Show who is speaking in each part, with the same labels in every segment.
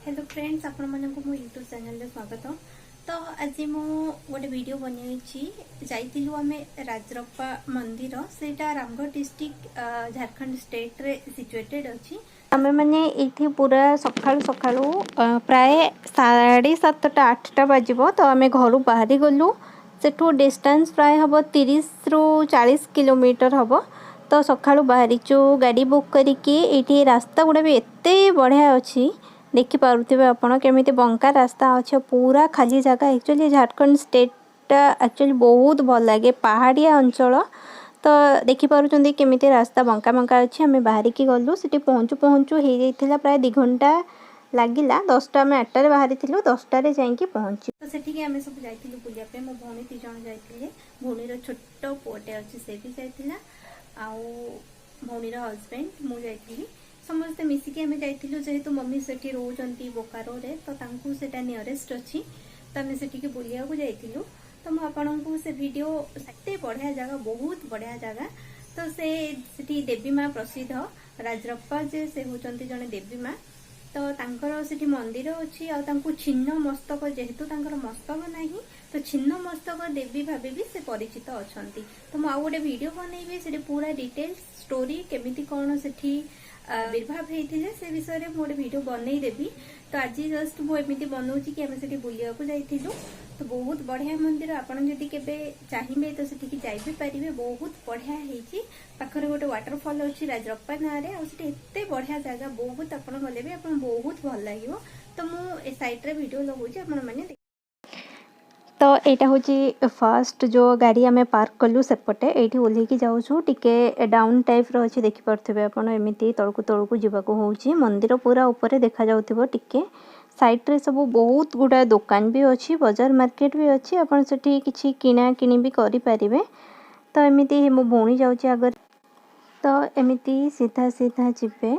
Speaker 1: Hello friends आपण मानक मो यूट्यूब चैनल रे स्वागत। तो आज मु गोटे वीडियो बनई जाइतिलु आमे राजरप्पा मंदिर सेटा रामगढ़ डिस्ट्रिक्ट झारखंड स्टेट रे सिचुएटेड अछि। आमे माने एठी पूरा सकाळु सकाळु प्राय 7:30 8टा बाजिबो तो आमे घरु बाहरी गलु। सेठू डिस्टेंस प्राय हबो 30 रु 40 किलोमीटर हबो। तो सकाळु बाहरीचु गाड़ी बुक करिके एठी रास्ता गुडा भी एते बढ़िया अछि। देखि पारुथिबे आपण केमिति बंका रास्ता अछि पूरा खाली जगह। एक्चुअली झारखंड स्टेट एक्चुअली बहुत भल लागे पहाड़िया अंचल। तो देखि पारुचंदी केमिति रास्ता बंका बंका अछि। हमें बाहरी की गलु सिटी पहुंचु पहुंचु हे जाइथिला प्राय 2 घंटा लागिला। 10टा में 8टा रे बाहरी थिलु 10टा रे जाईकी पहुंची। तो सेठी के हमें सब जाइथिलु बुलिया पे। मो भौणी 3 जण जाइथिले। भौणी रो छोटो पोटे अछि से भी जाइथिला आउ भौणी रो हस्बैंड मु जाइथिली। समस्त मिसिकी हमें जाइथिलु जेहेतु मम्मी सेठी रोजंती बोकारो रे तो तांकू सेटा नियरेस्ट अछि। तो हमें सेठी के बुलिया को जाइथिलु। तो म आपनकू से वीडियो सते बढ़िया जगह बहुत बढ़िया जगह। तो से सेठी देवी मां प्रसिद्ध राजरप्पा जे से होचंती जने देवी मां। तो तांकर सेठी मंदिर अछि आ तांकू छिन्न मस्तक जेहेतु तांकर मस्तक नाही तो छिन्न मस्तक देवी भाबे भी से परिचित अछंती। तो म आ गोटे वीडियो बनैबे सेठी पूरा डिटेल्स स्टोरी केमिति कोन सेठी आविर्भाव होइथिले से विषय रे मोर वीडियो बनई देबी। तो आज जस्ट मो एमिति बनौची कि हमें सेठी बुलिया को जाइथिलु। तो बहुत बढ़िया मंदिर आपण जदी केबे चाहिबे तो सेठी की जाई भी परिबे। बहुत बढ़िया हेची पाखरे गोटे वाटरफॉल अछि राजरप्पा ना रे। आ सेठी एते बढ़िया जगह बहुत आपण गले भी आपण बहुत भल लागिवो। तो मु ए साइट रे वीडियो लगौची आपण माने। तो एटा होची फर्स्ट जो गाड़ी आमे पार्क कलु सेपटे एठी ओल्हे की जाउछु टिके डाउन टाइप रो अछि। देखि परथिबे आपण एमिति तळकु जिबाको होउची। मंदिर पूरा ऊपर देखा जाउथिबो टिके साइड रे सब बहुत गुडा दुकान भी अछि बाजार मार्केट भी अछि। आपण सेठी किछि किना किनि भी करि परिबे। तो एमिति मो भौणी जाउची अगर तो एमिति सीधा सीधा जिबे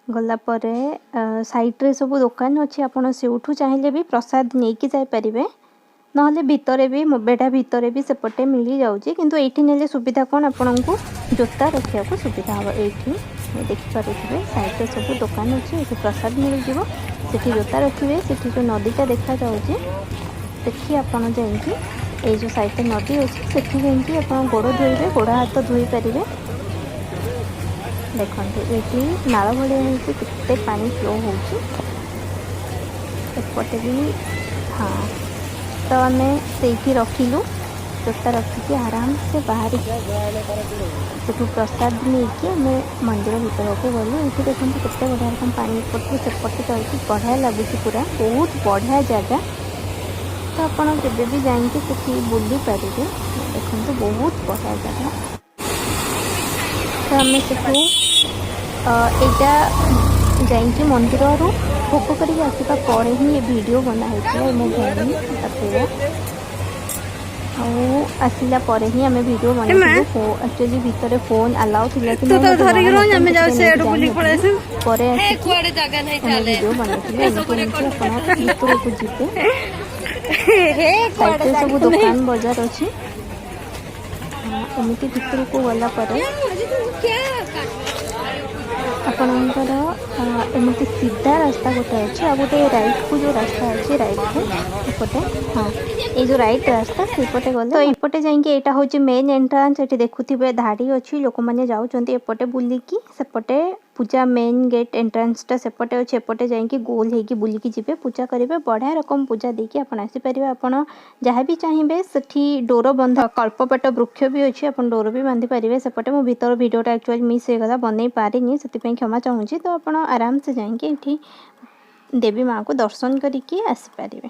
Speaker 1: गला परे साइड रे सब दुकान अछि। आपण से उठू चाहिले भी प्रसाद नै कि जाय परिबे नहले भितरे भी बेडा भितरे भी सेपटे मिली जाउची। किंतु एठी नेले सुविधा कोन आपनकू जोता रखिया को सुविधा हबो। एठी देखि पारुथिबे साइड रे सब दुकान अछि। एठी प्रसाद मिल जिवो सेठी जोता रखिबे। सेठी जो नदीटा देखा जाउची सेठी आपण जाईकी ए जो साइड रे नदी अछि सेठी जाईकी आपण गोड़ धोइबे गोड़ हाथ धोई परिबे। देखंतु एठी नाळ भलिया हेची किते पानी फ्लो होउची एपटे भी। हां तो हमें से रखिलु जोता रखिकी आराम से बाहर सेठू प्रसाद नहीं हमें मंदिर भीतर को गलु। ये देखते केते बढ़िया रकम पानी पटू सेपटे चलती बढ़िया लगुच पूरा बहुत बढ़िया जगह। तो आपड़ जब भी जाइए सेठी बुली पारे। देखते बहुत बढ़िया जगह। तो आम सेठू यहाँ जाइए मंदिर भोग करके आसवा पर ही ये वीडियो बनाई मो भौणी आसला पर ही आम वीडियो बनाई। एक्चुअली भितर फोन अलाउ थिला कि वीडियो बनाई भितर को जीते सब दुकान बाजार अच्छी एमती भितर को गला आपणकर एमती सीधा रास्ता गोटे अच्छे आ गोटे राइट को जो रास्ता अच्छे राइट को एपटे। हाँ ये जो राइट रास्ता सेपटे गले तो एपटे जाइए यहाँ हूँ मेन एंट्रांस। ये देखुवे धाड़ी अच्छी लोक मैंने जाऊँच एपटे बुलिकी सेपटे पूजा मेन गेट एंट्रांसटा सेपटे अच्छे। एपटे जाइए गोल होगी बुलिकी जी पूजा करेंगे बढ़िया रकम पूजा देकी आप आसीपारे। आपड़ जहाँ भी चाहिए सेठी डोर बंधा कल्पपाट वृक्ष भी अच्छे आप डोर भी बांधि पारे सेपटे। मो भीतर वीडियोटा एक्चुअली मिस होगा बनई पारे से क्षमा चाहूँगी। तो आप आराम से जाइए देवी माँ को दर्शन करके आसीपारे।